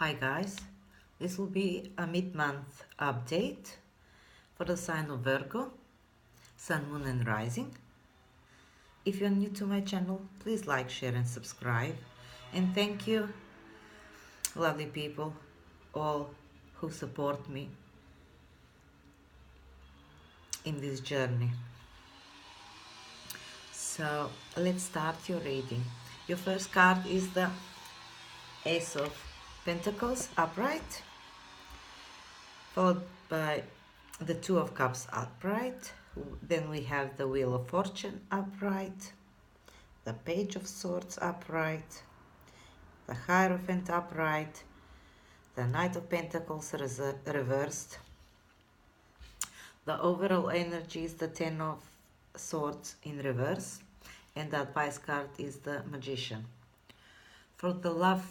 Hi guys, this will be a mid-month update for the sign of Virgo, Sun, Moon and Rising. If you're new to my channel, please like, share and subscribe. And thank you, lovely people, all who support me in this journey. So let's start your reading. Your first card is the Ace of Pentacles upright, followed by the Two of Cups upright. Then we have the Wheel of Fortune upright, the Page of Swords upright, the Hierophant upright, the Knight of Pentacles reversed. The overall energy is the Ten of Swords in reverse, and the advice card is the Magician. For the love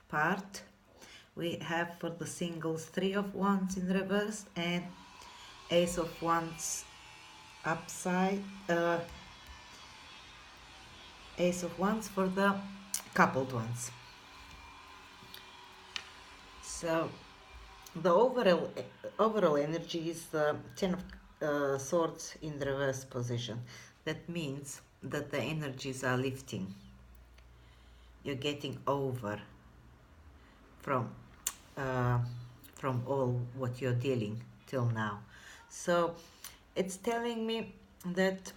part, we have for the singles Three of Wands in reverse and Ace of Wands upside, Ace of Wands for the coupled ones. So the overall energy is the Ten of Swords in reverse position. That means that the energies are lifting. You're getting over from all what you're dealing till now. So it's telling me that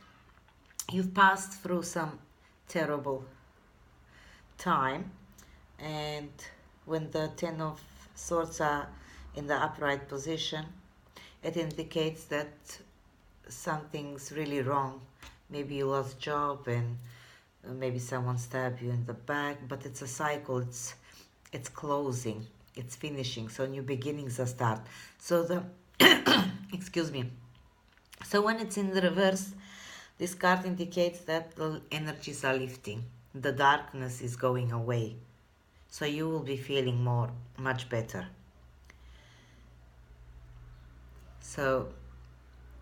you've passed through some terrible time, and when the Ten of Swords are in the upright position, it indicates that something's really wrong. Maybe you lost job and maybe someone stabbed you in the back, but it's a cycle. It's closing, it's finishing, so new beginnings are start. So the excuse me. So when it's in the reverse, this card indicates that the energies are lifting. The darkness is going away. So you will be feeling much better. So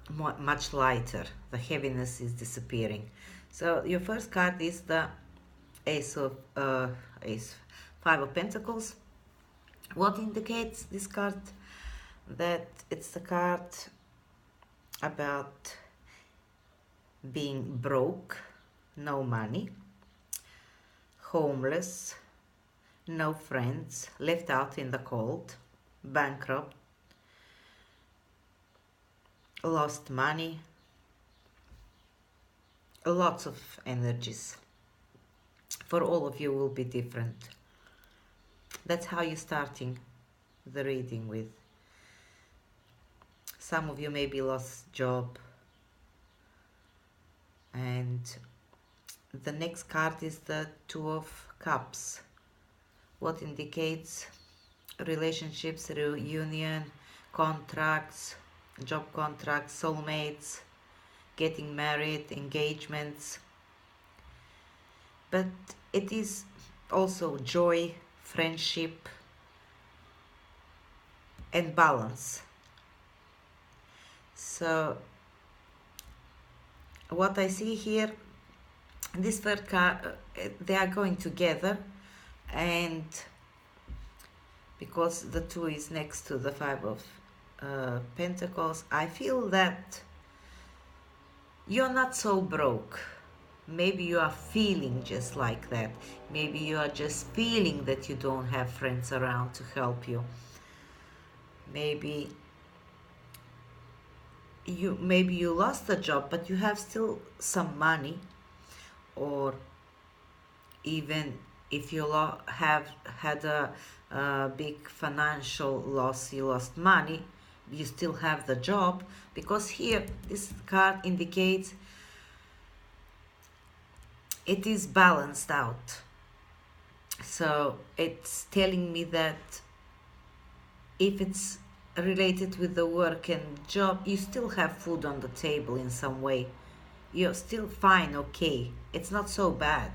much lighter. The heaviness is disappearing. So your first card is the Five of Pentacles. What indicates this card? That it's the card about being broke, no money, homeless, no friends, left out in the cold, bankrupt, lost money, lots of energies. For all of you will be different. That's how you're starting the reading with. Some of you maybe lost job. And the next card is the Two of Cups. What indicates relationships, reunion, contracts, job contracts, soulmates, getting married, engagements. But it is also joy, friendship, and balance. So what I see here, this third card, they are going together, and because the two is next to the Five of Pentacles, I feel that you're not so broke. Maybe you are feeling just like that. Maybe you are just feeling that you don't have friends around to help you. Maybe you lost a job, but you have still some money. Or even if you have had a big financial loss, you lost money, you still have the job, because here this card indicates it is balanced out. So it's telling me that if it's related with the work and job, you still have food on the table in some way. You're still fine, okay. It's not so bad.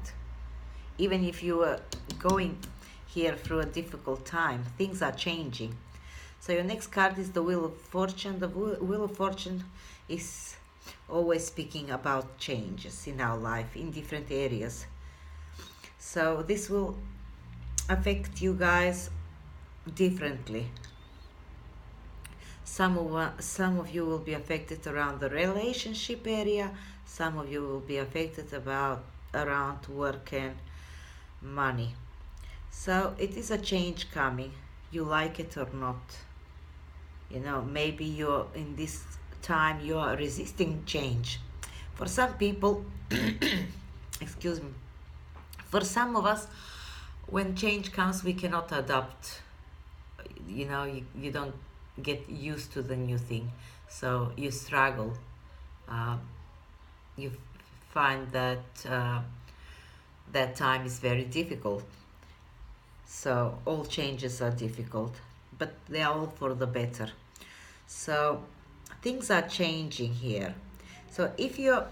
Even if you are going here through a difficult time, things are changing. So your next card is the Wheel of Fortune. The Wheel of Fortune is always speaking about changes in our life in different areas. So this will affect you guys differently. Some of you will be affected around the relationship area. Some of you will be affected about around work and money. So it is a change coming. You like it or not. You know, maybe you're in this time you are resisting change. For some people, excuse me. For some of us, when change comes, we cannot adapt. You know, you don't get used to the new thing, so you struggle. uh, you find that that time is very difficult. So all changes are difficult, but they are all for the better. So things are changing here. So if you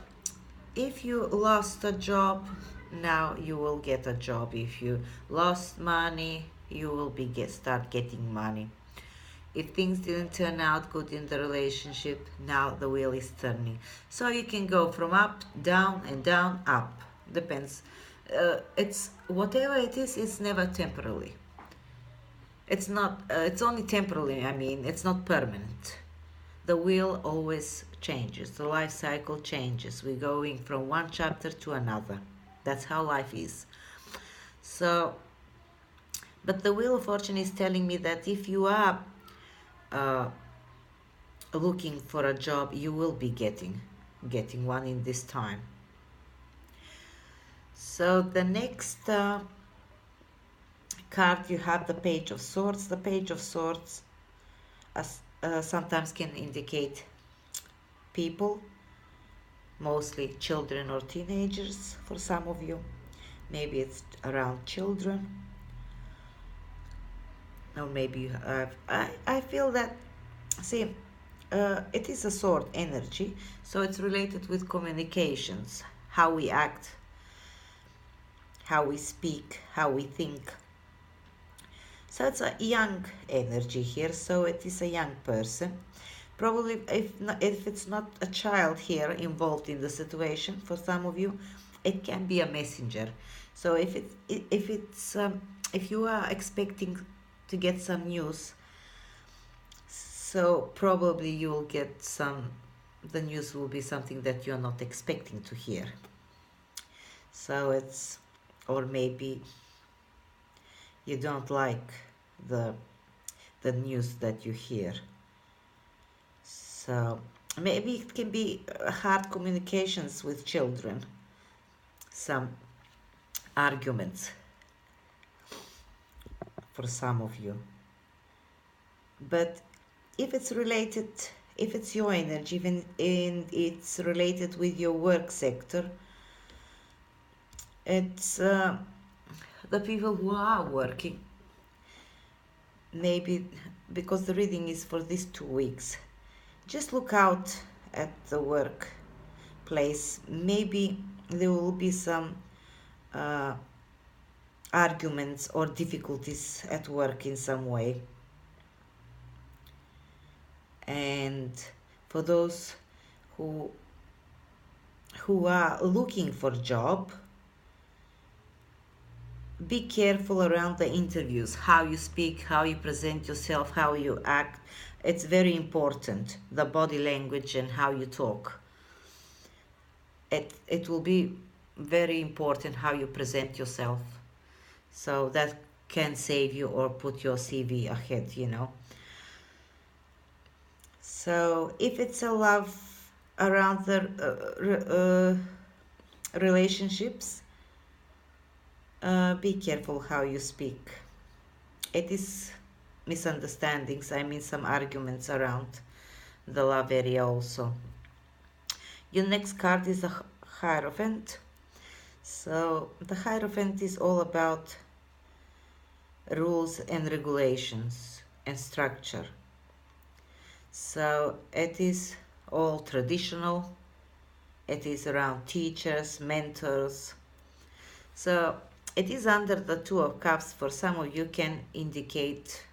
lost a job, now you will get a job. If you lost money, you will start getting money. If things didn't turn out good in the relationship, now the wheel is turning. So you can go from up, down, and down, up. Depends. It's whatever it is. It's never temporarily. It's not. It's only temporarily. I mean, it's not permanent. The wheel always changes. The life cycle changes. We're going from one chapter to another. That's how life is. So, but the wheel of fortune is telling me that if you are uh, looking for a job, you will be getting one in this time. So the next card, you have the Page of Swords. The Page of Swords sometimes can indicate people, mostly children or teenagers for some of you. Maybe it's around children, or maybe you have, I feel that, see, it is a sword energy, so it's related with communications, how we act, how we speak, how we think. So it's a young energy here, so it is a young person. Probably if it's not a child here involved in the situation, for some of you, it can be a messenger. So if you are expecting to get some news, so probably you will get the news will be something that you're not expecting to hear. So it's, or maybe you don't like the news that you hear. So maybe it can be hard communications with children, some arguments for some of you. But if it's related, if it's your energy, even it's related with your work sector, it's the people who are working, maybe because the reading is for these 2 weeks, just look out at the workplace. Maybe there will be some arguments or difficulties at work in some way. And for those who are looking for a job, be careful around the interviews, how you speak, how you present yourself, how you act. It's very important, the body language and how you talk. It will be very important how you present yourself. So that can save you or put your CV ahead, you know. So if it's a love around the relationships, be careful how you speak. It is misunderstandings, I mean some arguments around the love area also. Your next card is the Hierophant. So the Hierophant is all about rules and regulations and structure. So it is all traditional. It is around teachers, mentors. So it is under the Two of Cups. For some of you can indicate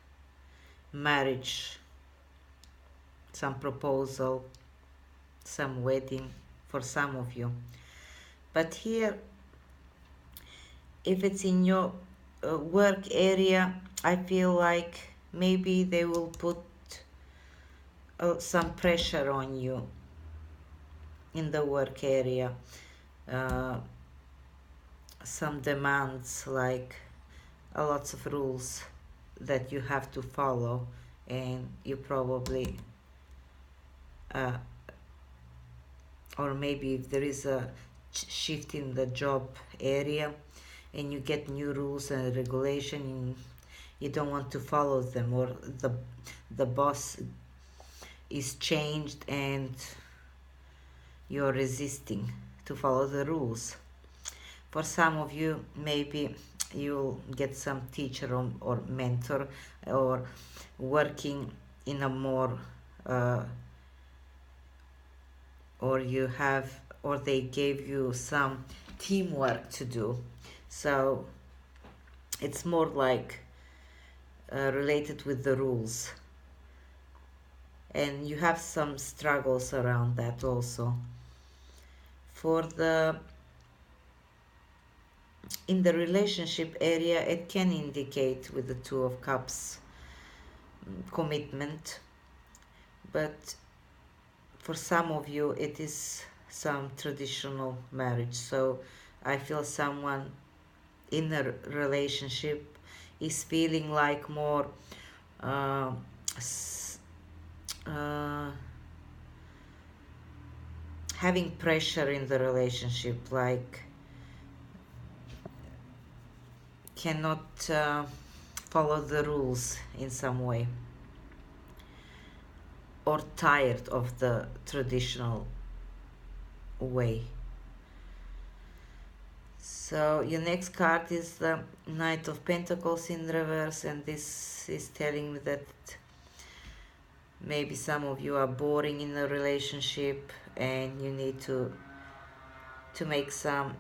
marriage, some proposal, some wedding for some of you. But here, if it's in your work area, I feel like maybe they will put some pressure on you in the work area, uh, some demands, like a lots of rules that you have to follow, and you probably uh, or maybe if there is a shift in the job area and you get new rules and regulation, you don't want to follow them, or the boss is changed and you're resisting to follow the rules. For some of you, maybe you'll get some teacher or mentor, or working in a more or you have, or they gave you some teamwork to do, so it's more like related with the rules, and you have some struggles around that also. For the in the relationship area, it can indicate with the Two of Cups commitment, but for some of you it is some traditional marriage. So I feel someone in a relationship is feeling like more uh, uh, having pressure in the relationship, like cannot follow the rules in some way, or tired of the traditional way. So your next card is the Knight of Pentacles in reverse, and this is telling me that maybe some of you are boring in a relationship and you need to make some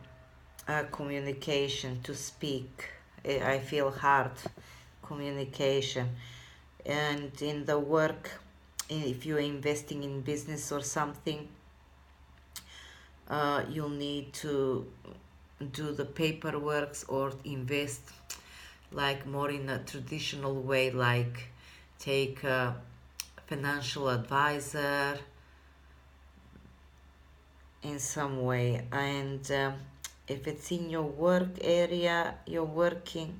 communication, to speak. I feel hard communication. And in the work, if you're investing in business or something, you'll need to do the paperwork or invest like more in a traditional way, like take a financial advisor in some way. And if it's in your work area, you're working,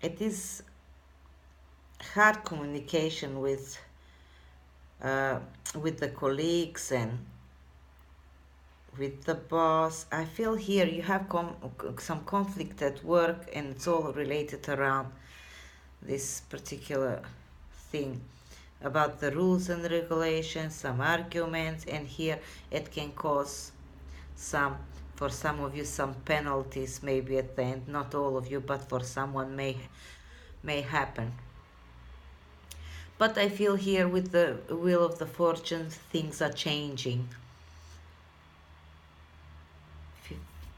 it is hard communication with the colleagues and with the boss. I feel here you have some conflict at work, and it's all related around this particular thing about the rules and regulations, some arguments, and here it can cause some, for some of you, some penalties maybe at the end. Not all of you, but for someone may happen. But I feel here with the Wheel of the Fortune, things are changing.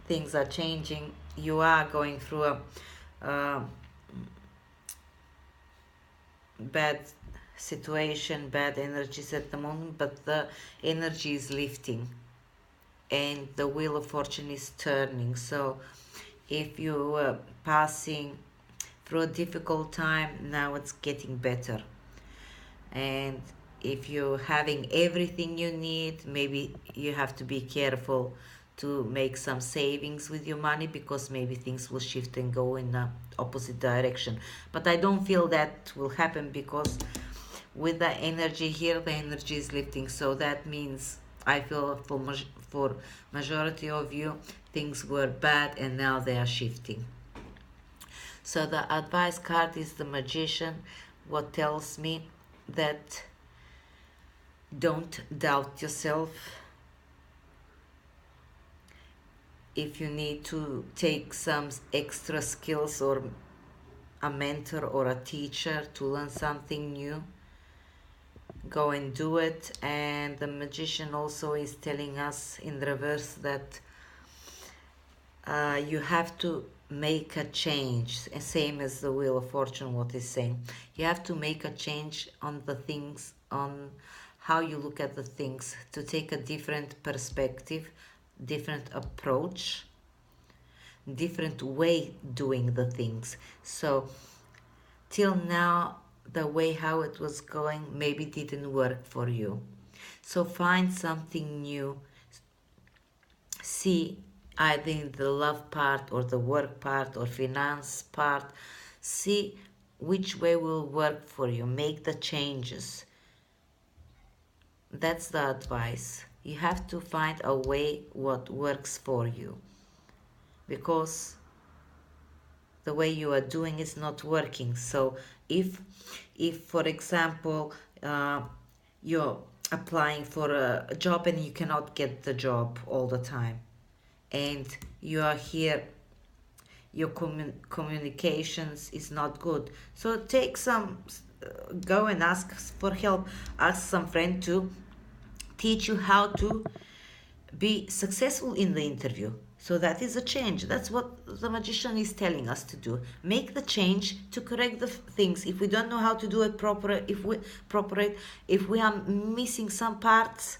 Things are changing. You are going through a bad situation, bad energies at the moment, but the energy is lifting and the Wheel of Fortune is turning. So if you were passing through a difficult time, now it's getting better. And if you're having everything you need, maybe you have to be careful to make some savings with your money, because maybe things will shift and go in the opposite direction. But I don't feel that will happen, because with the energy here, the energy is lifting. So that means I feel for majority of you, things were bad and now they are shifting. So the advice card is the Magician, what tells me that don't doubt yourself. If you need to take some extra skills, or a mentor or a teacher to learn something new, go and do it. And the Magician also is telling us in reverse that you have to make a change, same as the Wheel of Fortune, what is saying. You have to make a change on the things, on how you look at the things, to take a different perspective, different approach, different way doing the things. So till now the way how it was going maybe didn't work for you. So find something new. See either in the love part or the work part or finance part. See which way will work for you. Make the changes. That's the advice. You have to find a way what works for you, because the way you are doing is not working. So if for example you're applying for a job and you cannot get the job all the time, and you are here, your communications is not good, so take some go and ask for help. Ask some friend to teach you how to be successful in the interview. So that is a change. That's what the magician is telling us to do. Make the change to correct the things. If we don't know how to do it proper, if we are missing some parts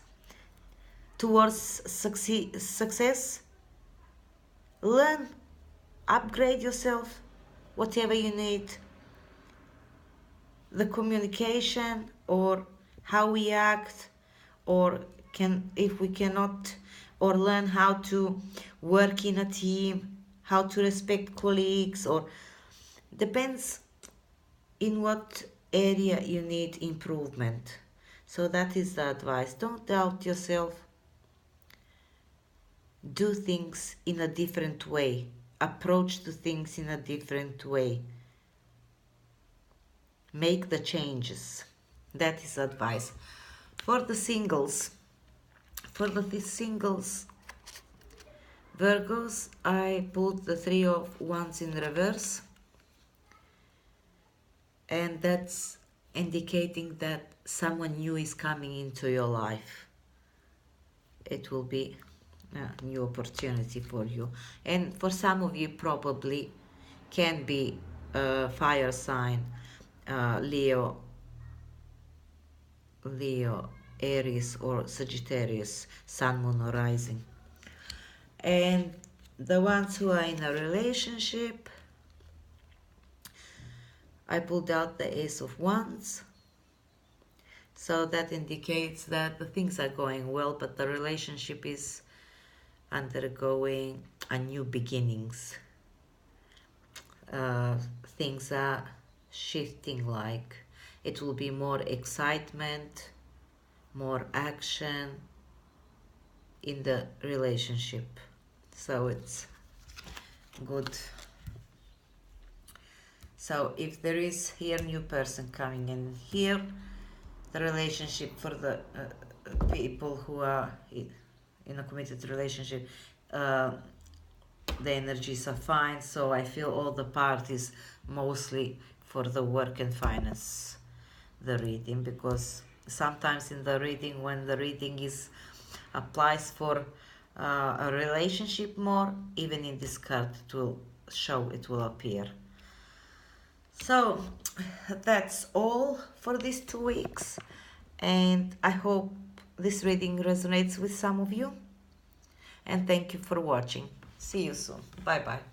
towards success, learn, upgrade yourself, whatever you need. The communication or how we act, or if we cannot, or learn how to work in a team, how to respect colleagues, or depends in what area you need improvement. So that is the advice. Don't doubt yourself. Do things in a different way. Approach to things in a different way. Make the changes. That is advice. For the singles, Virgos, I pulled the Three of Wands in reverse, and that's indicating that someone new is coming into your life. It will be a new opportunity for you, and for some of you probably can be a fire sign, Leo, Aries, or Sagittarius, Sun, Moon, or Rising. And the ones who are in a relationship, I pulled out the Ace of Wands. So that indicates that the things are going well, but the relationship is undergoing a new beginnings. Things are shifting, like it will be more excitement, more action in the relationship. So it's good. So if there is here new person coming in here, the relationship for the people who are in a committed relationship, the energies are fine. So I feel all the parties mostly for the work and finance, the reading, because sometimes in the reading, when the reading is applies for a relationship more, even in this card it will show, it will appear. So that's all for these 2 weeks, and I hope this reading resonates with some of you, and thank you for watching. See you soon. Bye bye.